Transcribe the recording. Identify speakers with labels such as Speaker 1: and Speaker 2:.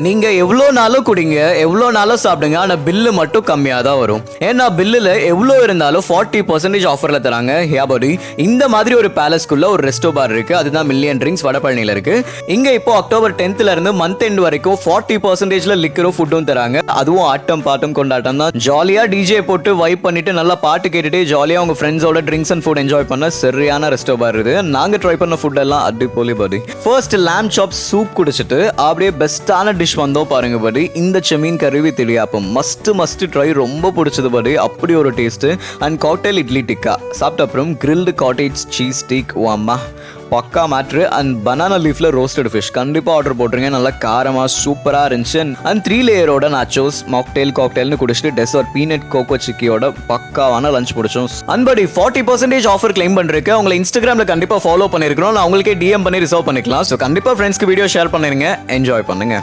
Speaker 1: நீங்க எவ்வளோ நாளும் குடிங்க, எவ்வளோ நாளும் சாப்பிடுங்க, ஆனால் பில்லு மட்டும் கம்மியாக தான் வரும். ஏன்னா பில்லில் எவ்வளோ இருந்தாலும் 40% ஆஃபரில் தராங்க. ஹியாபடி இந்த மாதிரி ஒரு பேலஸ்க்குள்ள ஒரு ரெஸ்டோ பார் இருக்கு. அதுதான் மில்லியன் ட்ரிங்க்ஸ் வடபழனியில் இருக்கு. இங்க இப்போ அக்டோபர் 10th இருந்து மந்த் எண்ட் வரைக்கும் 40% லிக்கரும் ஃபுட்டும் தராங்க. அதுவும் ஆட்டம் பாட்டம் கொண்டாட்டம் தான். ஜாலியா டிஜே போட்டு வைப் பண்ணிட்டு நல்லா பாட்டு கேட்டுட்டு ஜாலியா உங்க ஃப்ரெண்ட்ஸோட ட்ரிங்க்ஸ் அண்ட் ஃபுட் என்ஜாய் பண்ண சரியான ரெஸ்டோ பார் இது. நாங்க ட்ரை பண்ண ஃபுட் எல்லாம் அடிப்பொலி படி. ஃபர்ஸ்ட் lamb chop சூப் குடிச்சிட்டு அப்படியே பெஸ்டான டிஷ் வந்தோம் பாருங்க படி. இந்த செமீன் கறி வித் இடியாப்பம் மஸ்ட் ட்ரை. ரொம்ப பிடிச்சது படி. அப்படி ஒரு taste. And cocktail idli tikka சாப்பிட்ட அப்புறம் கிரில்டு காட்டேஜ் சீஸ் ஸ்டீக் வாமா பக்கா மேட்ரு. அண்ட் பனானா லீஃப்ல ரோஸ்டட் ஃபிஷ் கண்டிப்பா ஆர்டர் போட்டுருங்க. நல்லா காரமா சூப்பரா இருந்துச்சு. அண்ட் 3 லேயரோட நாச்சோஸ் காக்டெயில்னு குடிச்சிட்டு டெசர்ட் பீனட் கோகோ சிக்கியோட பக்காவான லஞ்ச் பிடிச்சோம். அன்படி 40% ஆஃபர் கிளைம் பண்றேன். உங்களை இன்ஸ்டாகிராம்ல கண்டிப்பா ஃபாலோ பண்ணிருக்கோம். நான் உங்களுக்கே டிஎம் பண்ணி ரிசர்வ் பண்ணிக்கலாம். ஸோ கண்டிப்பா ஃப்ரெண்ட்ஸ்க்கு வீடியோ ஷேர் பண்ணிருங்க. என்ஜாய் பண்ணுங்க.